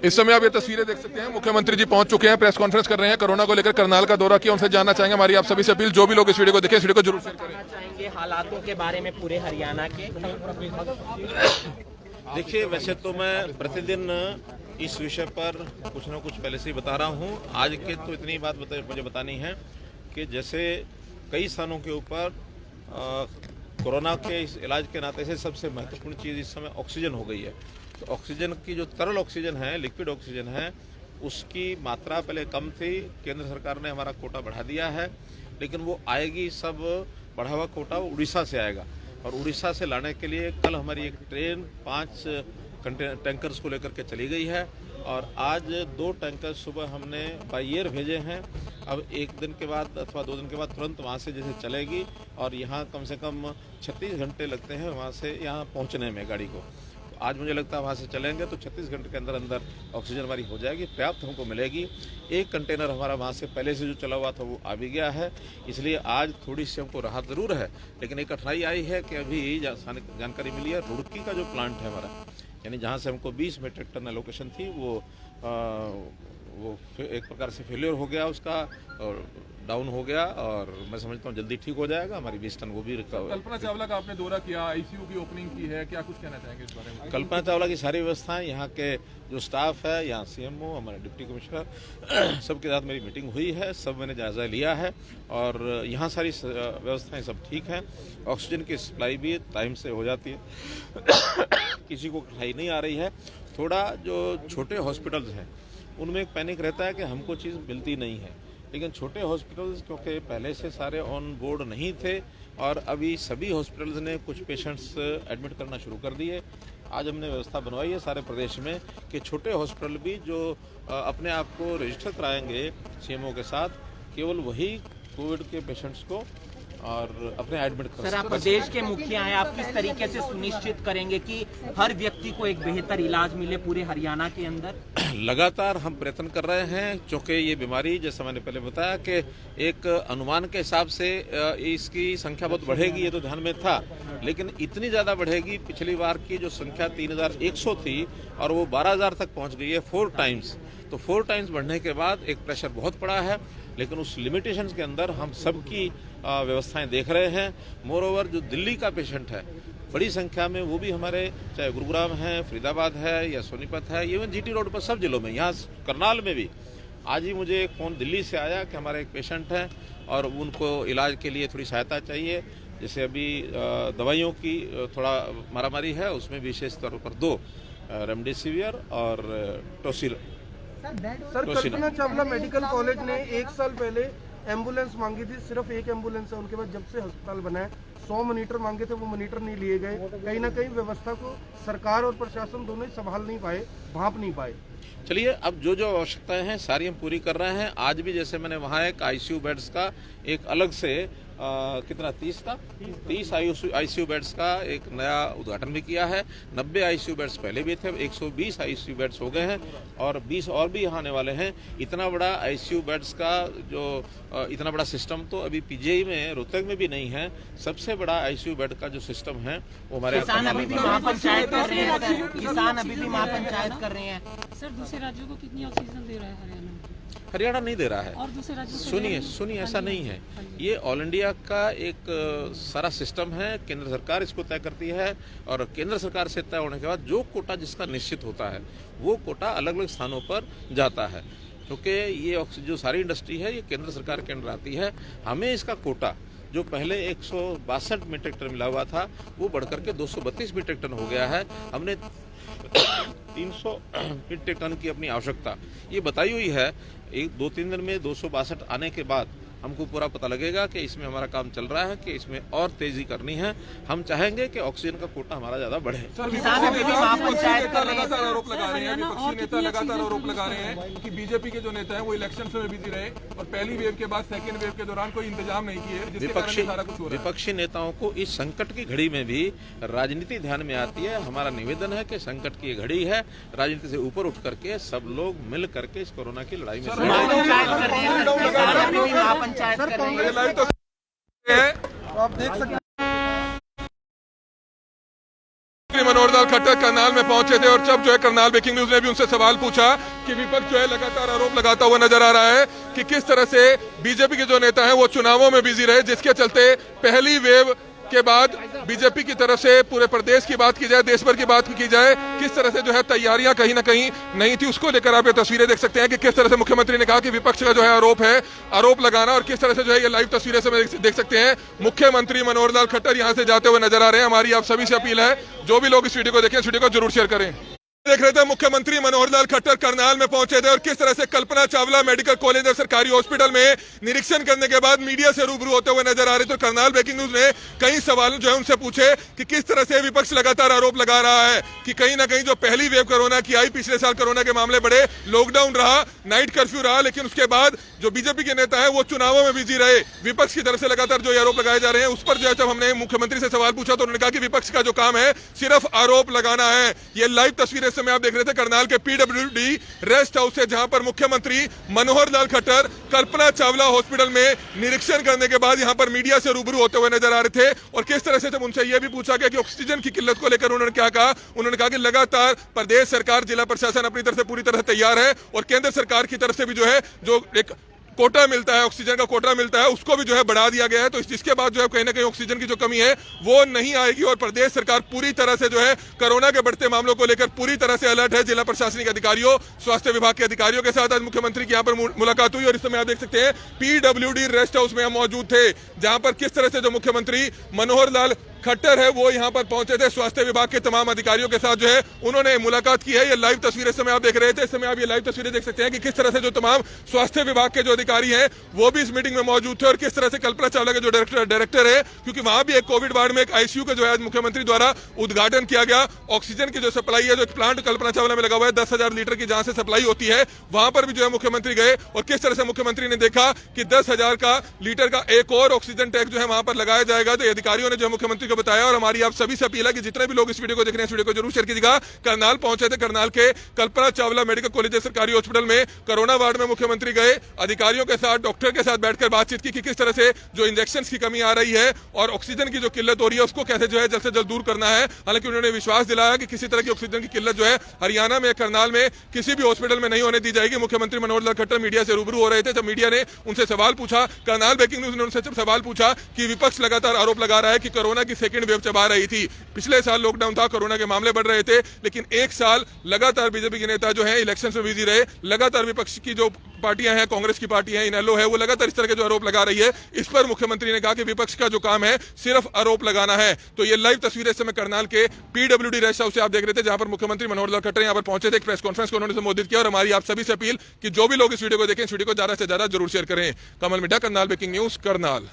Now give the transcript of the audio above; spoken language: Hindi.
इस समय आप ये तस्वीरें देख सकते हैं, मुख्यमंत्री जी पहुंच चुके हैं, प्रेस कॉन्फ्रेंस कर रहे हैं, कोरोना को लेकर करनाल का दौरा किया। उनसे जानना चाहेंगे, हमारी आप सभी से अपील, जो भी लोग इस वीडियो को देखें, इस वीडियो को जरूर शेयर करें। चाहेंगे हालातों के बारे में पूरे हरियाणा के। देखिए, वैसे तो मैं प्रतिदिन इस विषय पर कुछ ना कुछ पहले से ही बता रहा हूँ। आज के तो इतनी बात मुझे बतानी है कि जैसे कई स्थानों के ऊपर कोरोना के इस इलाज के नाते से सबसे महत्वपूर्ण चीज़ इस समय ऑक्सीजन हो गई है। तो ऑक्सीजन की जो तरल ऑक्सीजन है, लिक्विड ऑक्सीजन है, उसकी मात्रा पहले कम थी। केंद्र सरकार ने हमारा कोटा बढ़ा दिया है, लेकिन वो आएगी, सब बढ़ा हुआ कोटा वो उड़ीसा से आएगा। और उड़ीसा से लाने के लिए कल हमारी एक ट्रेन 5 टैंकर्स को लेकर के चली गई है और आज 2 टैंकर सुबह हमने बाई एयर भेजे हैं। अब 1 दिन के बाद अथवा 2 दिन के बाद तुरंत वहाँ से जैसे चलेगी और यहाँ कम से कम 36 घंटे लगते हैं वहाँ से यहाँ पहुँचने में गाड़ी को। तो आज मुझे लगता है वहाँ से चलेंगे तो 36 घंटे के अंदर अंदर ऑक्सीजन हमारी हो जाएगी, पर्याप्त हमको मिलेगी। एक कंटेनर हमारा वहाँ से पहले से जो चला हुआ था वो आ भी गया है, इसलिए आज थोड़ी सी हमको राहत ज़रूर है। लेकिन एक कठिनाई आई है कि अभी जानकारी मिली है, रुड़की का जो प्लांट है हमारा, यानी जहाँ से हमको 20 मीट्रिक टन एलोकेशन थी, वो एक प्रकार से फेलियर हो गया, उसका और डाउन हो गया और मैं समझता हूँ जल्दी ठीक हो जाएगा। हमारी 20 टन वो भी रिकवर। कल्पना चावला का आपने दौरा किया, आईसीयू की ओपनिंग की है, क्या कुछ कहना चाहेंगे इस बारे में? कल्पना चावला की सारी व्यवस्थाएं, यहाँ के जो स्टाफ है, यहाँ सीएमओ, हमारे डिप्टी कमिश्नर, सबके साथ मेरी मीटिंग हुई है, सब मैंने जायजा लिया है और यहाँ सारी व्यवस्थाएं सब ठीक हैं। ऑक्सीजन की सप्लाई भी टाइम से हो जाती है, किसी को कठिनाई नहीं आ रही है। थोड़ा जो छोटे हॉस्पिटल्स हैं उनमें एक पैनिक रहता है कि हमको चीज़ मिलती नहीं है, लेकिन छोटे हॉस्पिटल्स क्योंकि पहले से सारे ऑन बोर्ड नहीं थे और अभी सभी हॉस्पिटल्स ने कुछ पेशेंट्स एडमिट करना शुरू कर दिए। आज हमने व्यवस्था बनवाई है सारे प्रदेश में कि छोटे हॉस्पिटल भी जो अपने आप को रजिस्टर कराएंगे सीएमओ के साथ, केवल वही कोविड के पेशेंट्स को और अपने एडमिट कर। सर, आप प्रदेश के मुखिया हैं, आप किस तरीके से सुनिश्चित करेंगे कि हर व्यक्ति को एक बेहतर इलाज मिले पूरे हरियाणा के अंदर? लगातार हम प्रयत्न कर रहे हैं, क्योंकि ये बीमारी जैसा मैंने पहले बताया कि एक अनुमान के हिसाब से इसकी संख्या बहुत बढ़ेगी, ये तो ध्यान में था, लेकिन इतनी ज़्यादा बढ़ेगी। पिछली बार की जो संख्या 3100 थी और वो 12000 तक पहुंच गई है, 4 टाइम्स। तो 4 टाइम्स बढ़ने के बाद एक प्रेशर बहुत पड़ा है, लेकिन उस लिमिटेशंस के अंदर हम सबकी व्यवस्थाएं देख रहे हैं। मोर ओवर जो दिल्ली का पेशेंट है बड़ी संख्या में, वो भी हमारे चाहे गुरुग्राम है, फरीदाबाद है या सोनीपत है, इवन जीटी रोड पर सब जिलों में, यहाँ करनाल में भी। आज ही मुझे एक फ़ोन दिल्ली से आया कि हमारे एक पेशेंट हैं और उनको इलाज के लिए थोड़ी सहायता चाहिए। जैसे अभी दवाइयों की थोड़ा मारामारी है, उसमें विशेष तौर पर 2 रेमडेसिवियर और sir, Kalpana Chawla medical college ने 1 साल पहले एम्बुलेंस मांगी थी, सिर्फ 1 एम्बुलेंस है उनके पास। जब से अस्पताल बना है 100 मॉनिटर मांगे थे, वो मॉनिटर नहीं लिए गए। कहीं ना कहीं व्यवस्था को सरकार और प्रशासन दोनों ही संभाल नहीं पाए, भांप नहीं पाए। चलिए, अब जो जो आवश्यकताएं हैं सारी हम पूरी कर रहे हैं। आज भी जैसे मैंने वहाँ एक आईसीयू बेड्स का एक अलग से कितना 30 आईसीयू बेड्स का एक नया उद्घाटन भी किया है। 90 आईसीयू बेड्स पहले भी थे, 120 आईसीयू बेड्स हो गए हैं और 20 और भी यहाँ आने वाले हैं। इतना बड़ा आईसीयू बेड्स का जो इतना बड़ा सिस्टम तो अभी पीजीआई में, रोहतक में भी नहीं है। सबसे बड़ा आईसीयू बेड का जो सिस्टम है वो हमारे किसान अभी भी महापंचायत कर रहे हैं। किसान अभी भी महापंचायत कर रहे हैं। सर, दूसरे राज्यों को कितनी ऑक्सीजन दे रहा है हरियाणा? हरियाणा नहीं दे रहा है। और दूसरे राज्यों सुनिए, ऐसा नहीं है। ये ऑल इंडिया का एक सारा सिस्टम है, केंद्र सरकार इसको तय करती है और केंद्र सरकार से तय होने के बाद जो कोटा जिसका निश्चित होता है वो कोटा अलग अलग स्थानों पर जाता है। क्योंकि ये जो सारी इंडस्ट्री है ये केंद्र सरकार के अंडर आती है। हमें इसका कोटा जो पहले 162 मीट्रिक टन मिला हुआ था वो बढ़कर के 232 मीट्रिक टन हो गया है। हमने 300 मीट्रिक टन की अपनी आवश्यकता ये बताई हुई है। 2-3 दिन में 262 आने के बाद हमको पूरा पता लगेगा कि इसमें हमारा काम चल रहा है कि इसमें और तेजी करनी है। हम चाहेंगे कि ऑक्सीजन का कोटा हमारा ज्यादा बढ़े। किसान अभी भी महापंचायत कर रहे हैं। लगातार आरोप लगा रहे हैं, विपक्षी नेता लगातार आरोप लगा रहे हैं कि बीजेपी के जो नेता हैं वो इलेक्शन में बिजी रहे और पहली वेव के बाद सेकेंड वेव के दौरान कोई इंतजाम नहीं किए, जिसके कारण सारा कुछ हो रहा है। विपक्षी नेताओं को इस संकट की घड़ी में भी राजनीति ध्यान में आती है। हमारा निवेदन है कि संकट की घड़ी है, राजनीति से ऊपर उठ करके सब लोग मिल करके इस कोरोना की लड़ाई में पंचायत कर रहे हैं। लाइव तो आप देख सकते हैं। मनोहर लाल खट्टर करनाल में पहुंचे थे और जब जो है करनाल ब्रेकिंग न्यूज ने भी उनसे सवाल पूछा कि विपक्ष जो है लगातार आरोप लगाता हुआ नजर आ रहा है कि किस तरह से बीजेपी के जो नेता हैं वो चुनावों में बिजी रहे, जिसके चलते पहली वेव के बाद बीजेपी की तरफ से पूरे प्रदेश की बात की जाए, देश भर की बात की जाए, किस तरह से जो है तैयारियां कहीं ना कहीं नहीं थी, उसको लेकर आप ये तस्वीरें देख सकते हैं कि किस तरह से मुख्यमंत्री ने कहा कि विपक्ष का जो है आरोप लगाना, और किस तरह से जो है ये लाइव तस्वीरें से देख सकते हैं मुख्यमंत्री मनोहर लाल खट्टर यहां से जाते हुए नजर आ रहे हैं। हमारी आप सभी से अपील है, जो भी लोग इस वीडियो को देखें, इस वीडियो को जरूर शेयर करें। देख रहे थे मुख्यमंत्री मनोहर लाल खट्टर करनाल में पहुंचे थे और किस तरह से कल्पना चावला मेडिकल कॉलेज और सरकारी हॉस्पिटल में निरीक्षण करने के बाद मीडिया से रूबरू होते हुए नजर आ रहे। तो करनाल ब्रेकिंग न्यूज ने कई सवाल जो है उनसे पूछे कि किस तरह से विपक्ष लगातार आरोप लगा रहा है कि कहीं ना कहीं जो पहली वेव कोरोना की आई, पिछले साल कोरोना के मामले बढ़े, लॉकडाउन रहा, नाइट कर्फ्यू रहा, लेकिन उसके बाद जो बीजेपी के नेता है वो चुनावों में बिजी रहे। विपक्ष की तरफ से लगातार जो आरोप लगाए जा रहे हैं उस पर जो है जब हमने मुख्यमंत्री से सवाल पूछा तो उन्होंने कहा कि विपक्ष का जो काम है सिर्फ आरोप लगाना है। ये लाइव तस्वीरें समय आप देख रहे थे करनाल के पीडब्ल्यूडी रेस्ट हाउस है, जहां पर मुख्यमंत्री मनोहर लाल खट्टर कल्पना चावला हॉस्पिटल में निरीक्षण करने के बाद यहां पर मीडिया से रूबरू होते हुए नजर आ रहे थे। और किस तरह से जब उनसे यह भी पूछा गया कि ऑक्सीजन की किल्लत को लेकर उन्होंने क्या कहा, उन्होंने कहा कि लगातार प्रदेश सरकार, जिला प्रशासन अपनी तरफ से पूरी तरह तैयार है और केंद्र सरकार की तरफ से भी जो है जो एक कोटा मिलता है, ऑक्सीजन का कोटा मिलता है, उसको भी जो है बढ़ा दिया गया है। तो जिसके बाद जो है कहीं ना कहीं ऑक्सीजन की जो कमी है वो नहीं आएगी और प्रदेश सरकार पूरी तरह से जो है कोरोना के बढ़ते मामलों को लेकर पूरी तरह से अलर्ट है। जिला प्रशासनिक अधिकारियों, स्वास्थ्य विभाग के अधिकारियों के साथ आज मुख्यमंत्री की यहाँ पर मुलाकात हुई और इस समय आप देख सकते हैं पीडब्ल्यूडी रेस्ट हाउस में हम मौजूद थे, जहां पर किस तरह से जो मुख्यमंत्री मनोहर लाल खट्टर है वो यहां पर पहुंचे थे। स्वास्थ्य विभाग के तमाम अधिकारियों के साथ जो है उन्होंने मुलाकात की है। ये लाइव तस्वीरें समय आप देख रहे थे, इस समय आप ये लाइव तस्वीरें देख सकते हैं कि किस तरह से जो तमाम स्वास्थ्य विभाग के जो अधिकारी हैं वो भी इस मीटिंग में मौजूद थे और किस तरह से कल्पना चावला के जो डायरेक्टर है, क्योंकि वहां भी एक कोविड वार्ड में एक आईसीयू का जो है आज मुख्यमंत्री द्वारा उद्घाटन किया गया। ऑक्सीजन की जो सप्लाई है, जो एक प्लांट कल्पना चावला में लगा हुआ है 10,000 लीटर की जहां से सप्लाई होती है, वहां पर भी जो है मुख्यमंत्री गए और किस तरह से मुख्यमंत्री ने देखा कि 10,000 का लीटर का एक और ऑक्सीजन टैंक जो है वहां पर लगाया जाएगा। तो अधिकारियों ने जो मुख्यमंत्री को बताया और हमारी आप सभी से अपील है कि जितने भी लोग इस वीडियो को देख रहे हैं इस वीडियो को जरूर शेयर कीजिएगा। करनाल पहुंचे थे, करनाल के कल्पना चावला मेडिकल कॉलेज सरकारी हॉस्पिटल में कोरोना वार्ड में मुख्यमंत्री गए, अधिकारियों के साथ, डॉक्टर के साथ बैठकर बातचीत की कि किस तरह से जो इंजेक्शन की कमी आ रही है और ऑक्सीजन की जो किल्लत हो रही है उसको कैसे जो है जल्द से जल्द दूर करना है। हालांकि उन्होंने विश्वास दिलाया कि किसी तरह की ऑक्सीजन की किल्लत जो है हरियाणा में, करनाल में किसी भी हॉस्पिटल में नहीं होने दी जाएगी। मुख्यमंत्री मनोहर लाल खट्टर मीडिया से रूबरू हो रहे थे, जब मीडिया ने उनसे सवाल पूछा, करनाल ब्रेकिंग न्यूज ने उनसे सवाल पूछा कि विपक्ष लगातार आरोप लगा रहा है कि कोरोना की सेकंड वेव चबा रही थी, पिछले साल लॉकडाउन था, कोरोना के मामले बढ़ रहे थे, लेकिन एक साल लगातार बीजेपी के नेता जो है इलेक्शन में बिजी रहे, लगातार विपक्ष की जो पार्टियां हैं, कांग्रेस की पार्टी है, इनेलो है, वो लगातार इस तरह के जो आरोप लगा रही है। इस पर मुख्यमंत्री ने कहा कि विपक्ष का जो काम है सिर्फ आरोप लगाना है। तो ये लाइव तस्वीरें इस समय करनाल के पीडब्ल्यूडी रेस्ट हाउस से आप देख रहे थे, जहां पर मुख्यमंत्री मनोहर लाल खट्टर यहां पर पहुंचे थे। एक प्रेस कॉन्फ्रेंस को उन्होंने संबोधित किया और हमारी आप सभी से अपील कि जो भी लोग इस वीडियो को देखें, इस वीडियो को ज्यादा से ज्यादा जरूर शेयर करें। कमल मिड्डा, करनाल ब्रेकिंग न्यूज, करनाल।